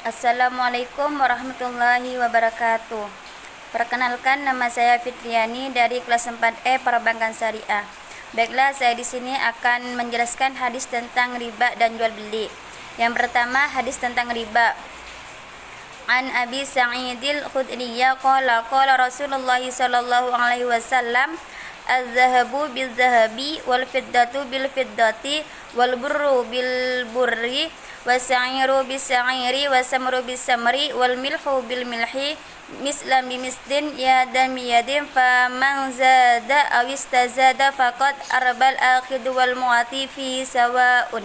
Assalamualaikum warahmatullahi wabarakatuh. Perkenalkan, nama saya Fitriani dari kelas 4E Perbankan Syariah. Baiklah, saya di sini akan menjelaskan hadis tentang riba dan jual beli. Yang pertama, hadis tentang riba. An Abi Sa'idil Khudri qala qala Rasulullah sallallahu alaihi wasallam, az-zahabu bil-zahabi wal fiddatu bil-fiddati wal burru bil-burri was-sa'iru bis-sa'iri was-samru bis-samri wal milhu bil-milhi mislam bimislin yadan biyadin faman zada aw istazada faqad arbal akhid wal mu'ati fi sawa'un.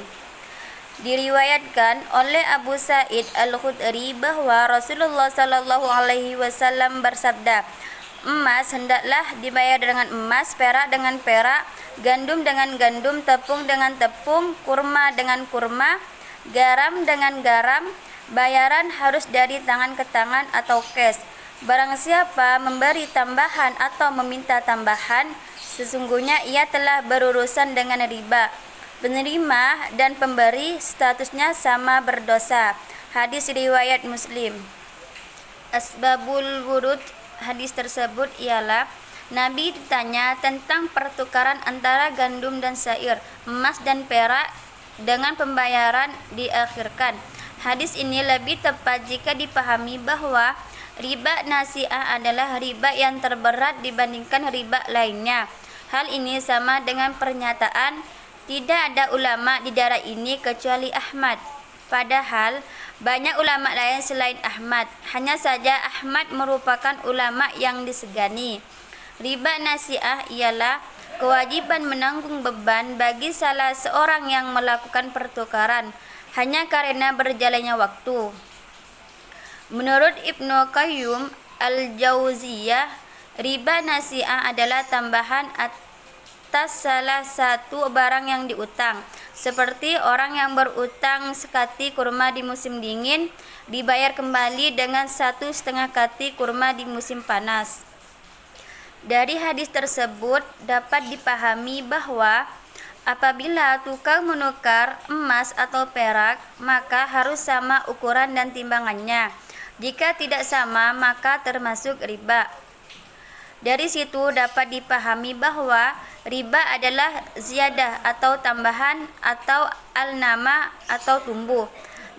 Diriwayatkan oleh Abu Sa'id Al-Khudri bahwa Rasulullah sallallahu alaihi wasallam bersabda, emas hendaklah dibayar dengan emas, perak dengan perak, gandum dengan gandum, tepung dengan tepung, kurma dengan kurma, garam dengan garam. Bayaran harus dari tangan ke tangan atau cash. Barang siapa memberi tambahan atau meminta tambahan, sesungguhnya ia telah berurusan dengan riba. Penerima dan pemberi statusnya sama berdosa. Hadis riwayat Muslim. Asbabul wurud hadis tersebut ialah Nabi ditanya tentang pertukaran antara gandum dan syair, emas dan perak dengan pembayaran diakhirkan. Hadis ini lebih tepat jika dipahami bahwa riba nasi'ah adalah riba yang terberat dibandingkan riba lainnya. Hal ini sama dengan pernyataan tidak ada ulama di daerah ini kecuali Ahmad. Padahal banyak ulama lain selain Ahmad. Hanya saja Ahmad merupakan ulama yang disegani. Riba nasi'ah ialah kewajiban menanggung beban bagi salah seorang yang melakukan pertukaran hanya karena berjalannya waktu. Menurut Ibnu Qayyim Al-Jauziyah, riba nasi'ah adalah tambahan atas salah satu barang yang diutang, seperti orang yang berutang sekati kurma di musim dingin dibayar kembali dengan 1,5 kati kurma di musim panas. Dari hadis tersebut dapat dipahami bahwa apabila tukang menukar emas atau perak, maka harus sama ukuran dan timbangannya. Jika tidak sama, maka termasuk riba. Dari situ dapat dipahami bahwa riba adalah ziyadah atau tambahan atau al-nama atau tumbuh.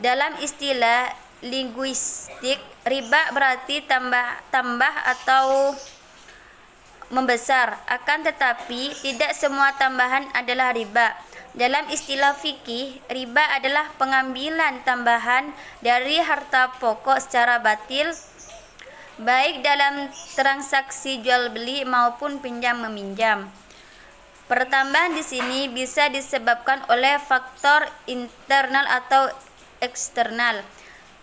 Dalam istilah linguistik, riba berarti tambah atau membesar. Akan tetapi tidak semua tambahan adalah riba. Dalam istilah fikih, riba adalah pengambilan tambahan dari harta pokok secara batil, baik dalam transaksi jual beli maupun pinjam meminjam. Pertambahan di sini bisa disebabkan oleh faktor internal atau eksternal.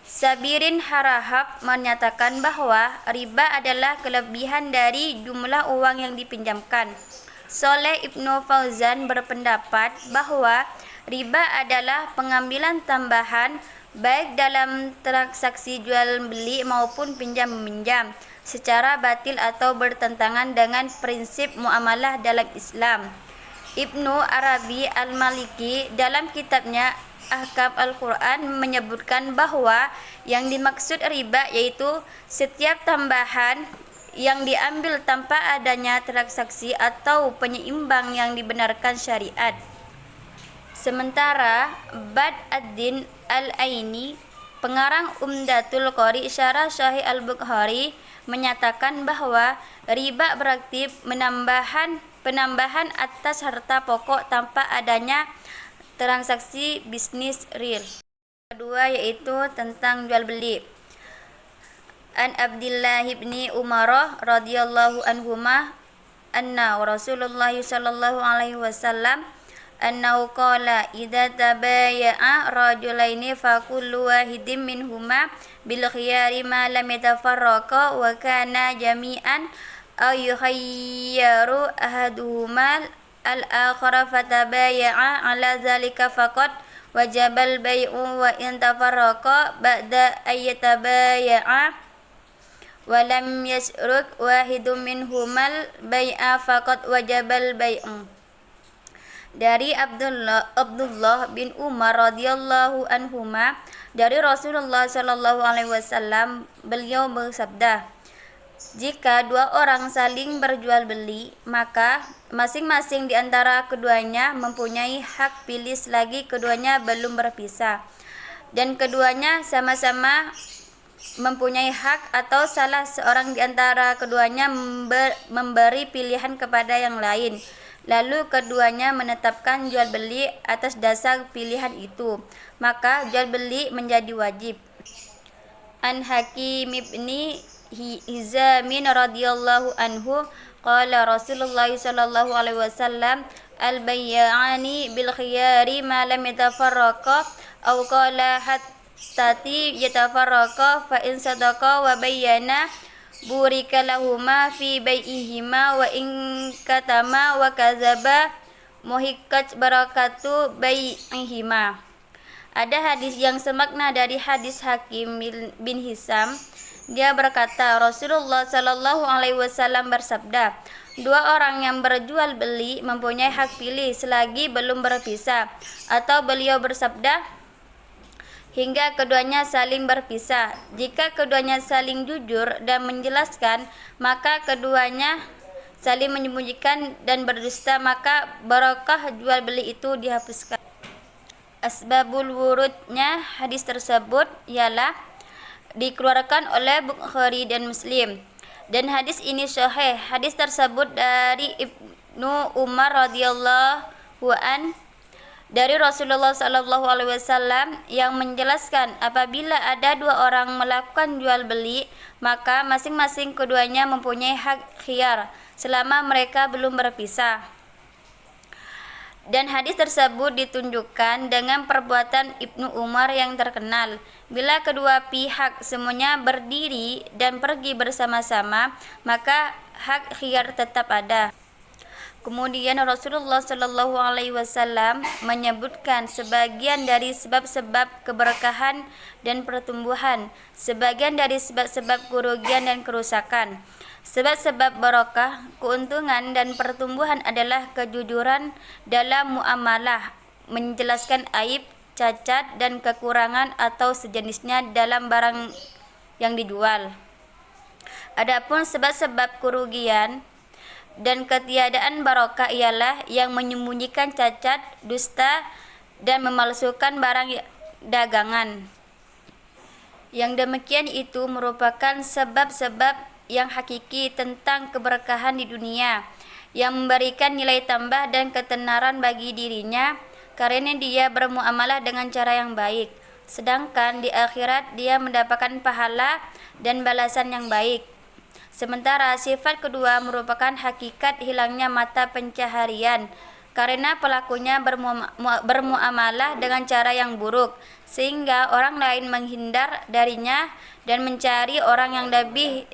Sabirin Harahap menyatakan bahwa riba adalah kelebihan dari jumlah uang yang dipinjamkan. Soleh Ibnu Fauzan berpendapat bahwa riba adalah pengambilan tambahan baik dalam transaksi jual beli maupun pinjam meminjam secara batil atau bertentangan dengan prinsip muamalah dalam Islam. Ibnu Arabi Al-Maliki dalam kitabnya Ahkam Al-Quran menyebutkan bahwa yang dimaksud riba yaitu setiap tambahan yang diambil tanpa adanya transaksi atau penyeimbang yang dibenarkan syariat. Sementara Bad ad-Din Al-Aini, pengarang Umdatul Qari Syarah Sahih Al-Bukhari, menyatakan bahwa riba berarti penambahan atas harta pokok tanpa adanya transaksi bisnis real. Kedua yaitu tentang jual beli. An Abdillah bin Umar radhiyallahu anhuma anna Rasulullah sallallahu alaihi wasallam annahu qala idza tabayya'a rajulaini fa kullu wahidin minhuma bil khiyari ma lam yatafarraqa wa kana jami'an aw yukhayyaru ahaduhuma al-akhara fatabayya'a ala zalika faqad wajabal bai'u wa in tafarraqa ba'da ayyatabayya'a wa lam yasruk wahidun minhumal bai'a faqad wajabal bai'u. Dari Abdullah bin Umar radhiyallahu anhuma, dari Rasulullah shallallahu alaihi wasallam, beliau bersabda, jika dua orang saling berjual beli, maka masing-masing di antara keduanya mempunyai hak pilih selagi keduanya belum berpisah, dan keduanya sama-sama mempunyai hak atau salah seorang di antara keduanya memberi pilihan kepada yang lain, lalu keduanya menetapkan jual beli atas dasar pilihan itu, maka jual beli menjadi wajib. An Hakim ibni Hizamin radhiyallahu anhu qala Rasulullah sallallahu alaihi wasallam, al bayyani bil khiyari ma lam yatafarraqa aw qala tati yatafarraqa, fa in sadaqa wa bayyana burika lahuma fi bai'ihima, wa in katama wa kazaba muhiqqat barakatu bai'ihima. Ada hadis yang semakna dari hadis Hakim bin Hizam. Dia berkata, Rasulullah Shallallahu Alaihi Wasallam bersabda, dua orang yang berjual beli mempunyai hak pilih selagi belum berpisah. Atau beliau bersabda, hingga keduanya saling berpisah. Jika keduanya saling jujur dan menjelaskan, maka keduanya saling menyembunyikan dan berdusta, maka barakah jual beli itu dihapuskan. Asbabul wurudnya hadis tersebut ialah dikeluarkan oleh Bukhari dan Muslim, dan hadis ini sahih. Hadis tersebut dari Ibnu Umar radhiyallahu an, dari Rasulullah sallallahu alaihi wasallam, yang menjelaskan apabila ada dua orang melakukan jual beli, maka masing-masing keduanya mempunyai hak khiyar selama mereka belum berpisah. Dan hadis tersebut ditunjukkan dengan perbuatan Ibnu Umar yang terkenal. Bila kedua pihak semuanya berdiri dan pergi bersama-sama, maka hak khiyar tetap ada. Kemudian Rasulullah Shallallahu Alaihi Wasallam menyebutkan sebagian dari sebab-sebab keberkahan dan pertumbuhan, sebagian dari sebab-sebab kerugian dan kerusakan. Sebab-sebab barokah, keuntungan dan pertumbuhan adalah kejujuran dalam muamalah, menjelaskan aib, cacat dan kekurangan atau sejenisnya dalam barang yang dijual. Adapun sebab-sebab kerugian dan ketiadaan barokah ialah yang menyembunyikan cacat, dusta dan memalsukan barang dagangan. Yang demikian itu merupakan sebab-sebab yang hakiki tentang keberkahan di dunia, yang memberikan nilai tambah dan ketenaran bagi dirinya karena dia bermuamalah dengan cara yang baik, sedangkan di akhirat dia mendapatkan pahala dan balasan yang baik. Sementara sifat kedua merupakan hakikat hilangnya mata pencaharian karena pelakunya bermuamalah dengan cara yang buruk, sehingga orang lain menghindar darinya dan mencari orang yang lebih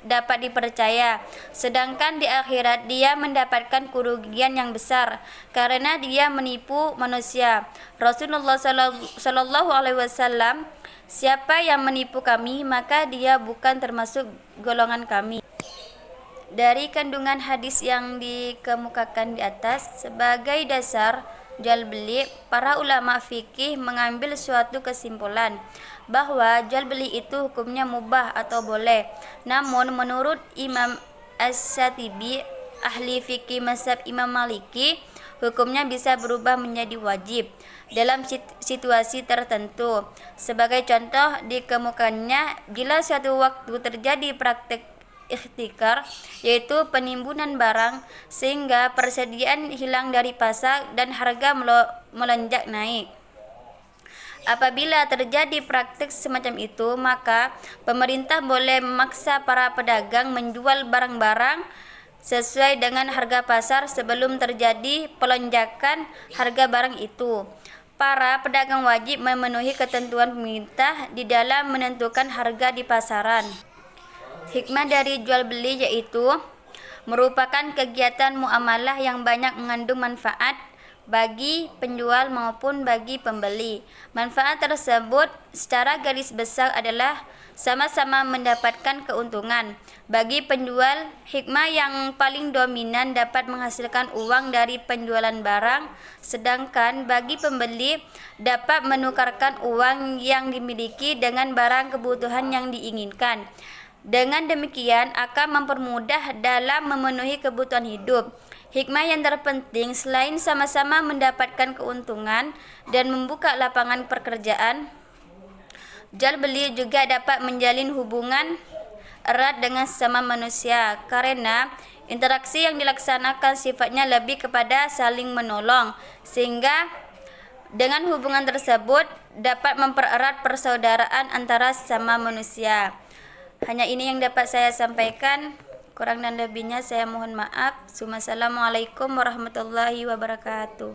dapat dipercaya, sedangkan di akhirat dia mendapatkan kerugian yang besar karena dia menipu manusia. Rasulullah Sallallahu Alaihi Wasallam, siapa yang menipu kami, maka dia bukan termasuk golongan kami. Dari kandungan hadis yang dikemukakan di atas sebagai dasar jual beli, para ulama fikih mengambil suatu kesimpulan bahwa jual beli itu hukumnya mubah atau boleh. Namun menurut Imam As-Shatibi, ahli fikih mazhab Imam Maliki, hukumnya bisa berubah menjadi wajib dalam situasi tertentu. Sebagai contoh dikemukakannya, bila suatu waktu terjadi praktek ihtikar, yaitu penimbunan barang sehingga persediaan hilang dari pasar dan harga melonjak naik. Apabila terjadi praktik semacam itu, maka pemerintah boleh memaksa para pedagang menjual barang-barang sesuai dengan harga pasar sebelum terjadi pelonjakan harga barang itu. Para pedagang wajib memenuhi ketentuan pemerintah di dalam menentukan harga di pasaran. Hikmah dari jual beli, yaitu merupakan kegiatan muamalah yang banyak mengandung manfaat, bagi penjual maupun bagi pembeli. Manfaat tersebut secara garis besar adalah sama-sama mendapatkan keuntungan. Bagi penjual, hikmah yang paling dominan dapat menghasilkan uang dari penjualan barang, sedangkan bagi pembeli dapat menukarkan uang yang dimiliki dengan barang kebutuhan yang diinginkan. Dengan demikian akan mempermudah dalam memenuhi kebutuhan hidup. Hikmah yang terpenting selain sama-sama mendapatkan keuntungan dan membuka lapangan pekerjaan, jual beli juga dapat menjalin hubungan erat dengan sesama manusia karena interaksi yang dilaksanakan sifatnya lebih kepada saling menolong, sehingga dengan hubungan tersebut dapat mempererat persaudaraan antara sesama manusia. Hanya ini yang dapat saya sampaikan. Kurang dan lebihnya saya mohon maaf. Assalamualaikum warahmatullahi wabarakatuh.